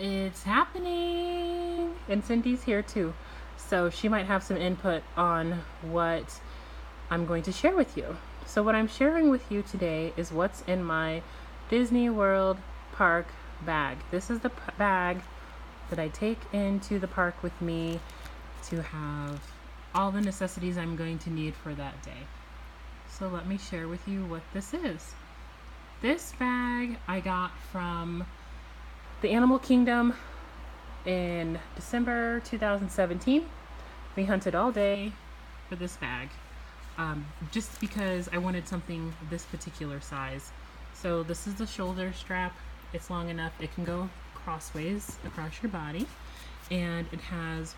It's happening! And Cindy's here too. So she might have some input on what I'm going to share with you. So what I'm sharing with you today is what's in my Disney World park bag. This is the bag that I take into the park with me to have all the necessities I'm going to need for that day. So let me share with you what this is. This bag I got from the Animal Kingdom in December 2017. We hunted all day for this bag, just because I wanted something this particular size. So this is the shoulder strap. It's long enough. It can go crossways across your body. And it has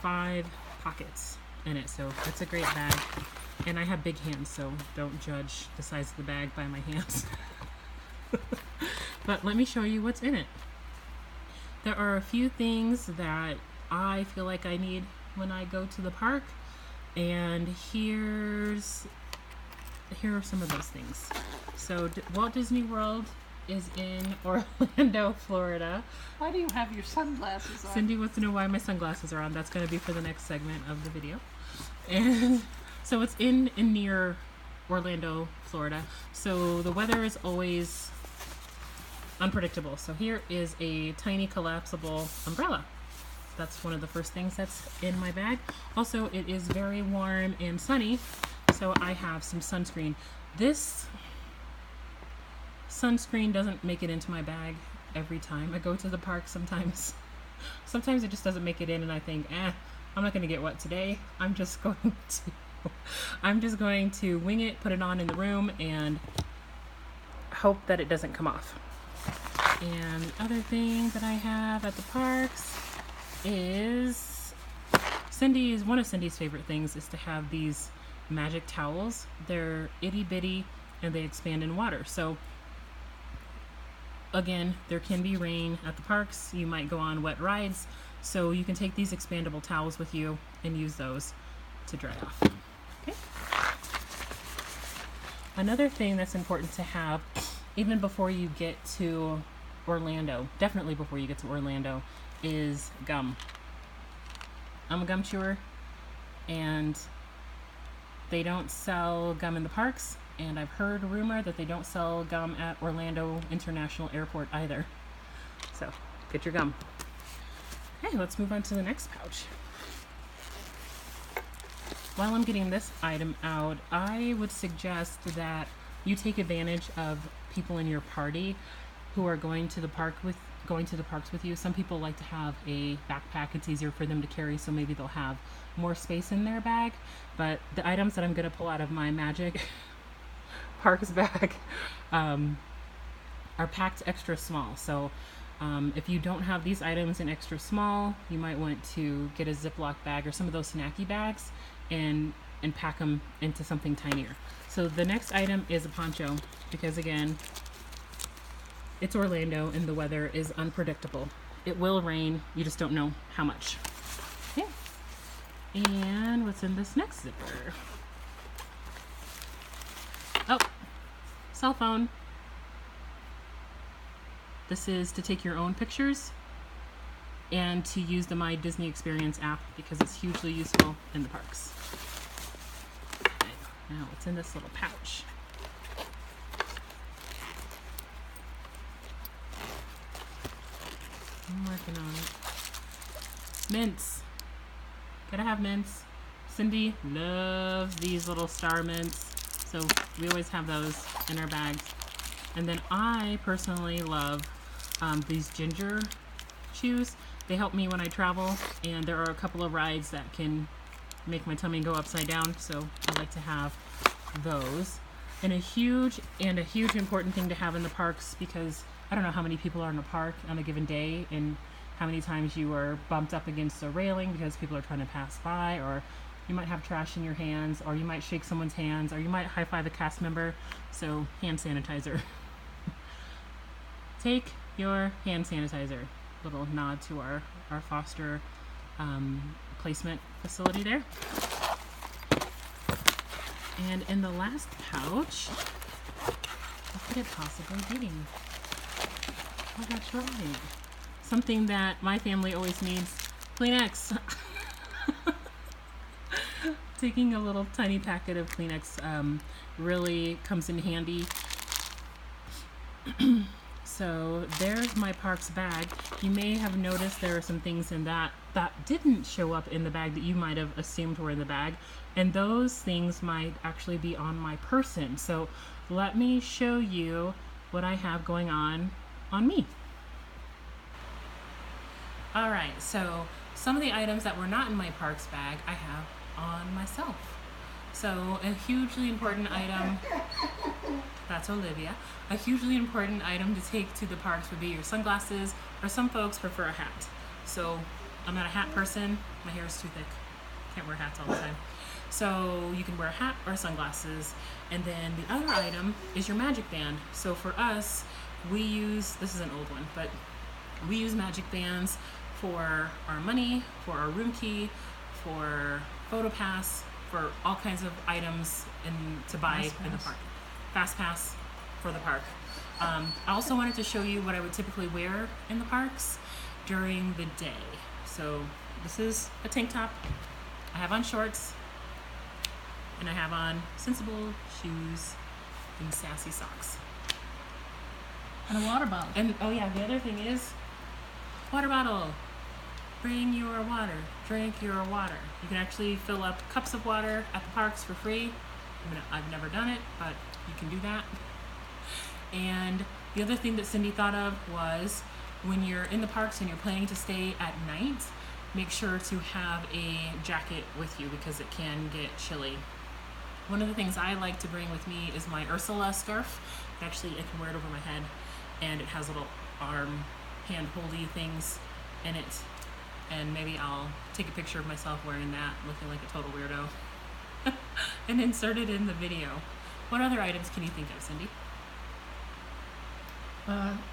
5 pockets in it. So it's a great bag. And I have big hands, so don't judge the size of the bag by my hands. But let me show you what's in it. There are a few things that I feel like I need when I go to the park, and here are some of those things. So Walt Disney World is in Orlando, Florida. Why do you have your sunglasses on? Cindy wants to know why my sunglasses are on. That's going to be for the next segment of the video. And so it's in near Orlando, Florida. So the weather is always unpredictable. So here is a tiny collapsible umbrella. That's one of the first things that's in my bag. Also, it is very warm and sunny, so I have some sunscreen. This sunscreen doesn't make it into my bag every time I go to the park. Sometimes it just doesn't make it in, and I think, I'm not going to get wet today. I'm just going to wing it, put it on in the room, and hope that it doesn't come off. And the other thing that I have at the parks is one of Cindy's favorite things is to have these magic towels. They're itty bitty and they expand in water. So again, there can be rain at the parks. You might go on wet rides. So you can take these expandable towels with you and use those to dry off. Okay. Another thing that's important to have even before you get to Orlando, definitely before you get to Orlando, is gum. I'm a gum chewer, and they don't sell gum in the parks, and I've heard a rumor that they don't sell gum at Orlando International Airport either. So get your gum. Okay, let's move on to the next pouch. While I'm getting this item out, I would suggest that you take advantage of people in your party who are going to the parks with you. Some people like to have a backpack. It's easier for them to carry, so maybe they'll have more space in their bag. But the items that I'm going to pull out of my Magic Parks bag are packed extra small. So if you don't have these items in extra small, you might want to get a Ziploc bag or some of those snacky bags and pack them into something tinier. So the next item is a poncho, because again, it's Orlando and the weather is unpredictable. It will rain, you just don't know how much. Okay. And what's in this next zipper? Oh, cell phone. This is to take your own pictures and to use the My Disney Experience app because it's hugely useful in the parks. Okay. Now what's in this little pouch? I'm working on it. Mints. Gotta have mints. Cindy loves these little star mints, so we always have those in our bags. And then I personally love these ginger chews. They help me when I travel, and there are a couple of rides that can make my tummy go upside down, so I like to have those. And a huge important thing to have in the parks, because I don't know how many people are in a park on a given day and how many times you are bumped up against a railing because people are trying to pass by, or you might have trash in your hands, or you might shake someone's hands, or you might high-five a cast member. So hand sanitizer. Take your hand sanitizer. Little nod to our foster placement facility there. And in the last pouch, what could it possibly be? Oh, that's right. Something that my family always needs, Kleenex. Taking a little tiny packet of Kleenex really comes in handy. So there's my Parks bag. You may have noticed there are some things in that didn't show up in the bag that you might have assumed were in the bag. And those things might actually be on my person. So let me show you what I have going on me. All right, so some of the items that were not in my Parks bag, I have on myself. So a hugely important item, that's Olivia, a hugely important item to take to the parks would be your sunglasses, or some folks prefer a hat. So I'm not a hat person, my hair is too thick, can't wear hats all the time. So you can wear a hat or sunglasses. And then the other item is your magic band. So for us, we use, this is an old one, but we use magic bands for our money, for our room key, for PhotoPass, for all kinds of items to buy in the park. Fast Pass for the park. I also wanted to show you what I would typically wear in the parks during the day. So this is a tank top. I have on shorts, and I have on sensible shoes and sassy socks. And a water bottle. And oh yeah, the other thing is water bottle. Bring your water. Drink your water. You can actually fill up cups of water at the parks for free. I've never done it, but you can do that. And the other thing that Cindy thought of was when you're in the parks and you're planning to stay at night, make sure to have a jacket with you because it can get chilly. One of the things I like to bring with me is my Ursula scarf. Actually, I can wear it over my head, and it has little arm hand holdy things in it. And maybe I'll take a picture of myself wearing that, looking like a total weirdo, and insert it in the video. What other items can you think of, Cindy?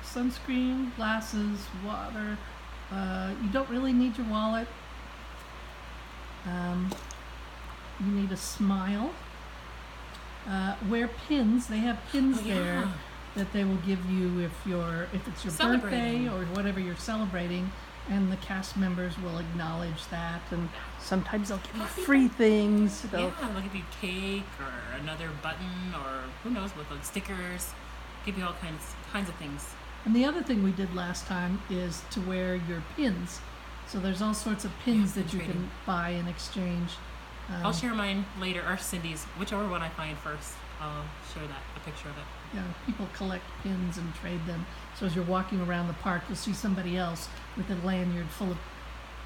Sunscreen, glasses, water. You don't really need your wallet. You need a smile. Wear pins. They have pins there that they will give you if it's your birthday or whatever you're celebrating, and the cast members will acknowledge that. And sometimes they'll give you free things. They'll give you cake or another button or who knows what, like stickers. Give you all kinds of things. And the other thing we did last time is to wear your pins. So there's all sorts of pins that you can buy in exchange. I'll share mine later, or Cindy's, whichever one I find first. I'll share a picture of it. Yeah, people collect pins and trade them. So as you're walking around the park, you'll see somebody else with a lanyard full of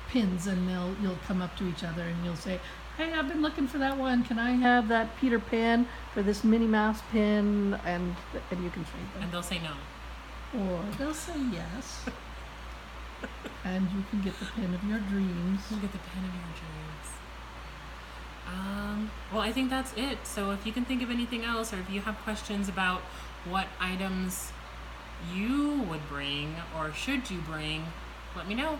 pins, and you'll come up to each other and you'll say, "Hey, I've been looking for that one. Can I have that Peter Pan for this Minnie Mouse pin?" And you can trade them. And they'll say no. Or they'll say yes. And you can get the pin of your dreams. You'll get the pin of your dreams. Well, I think that's it. So if you can think of anything else, or if you have questions about what items you would bring or should you bring, let me know.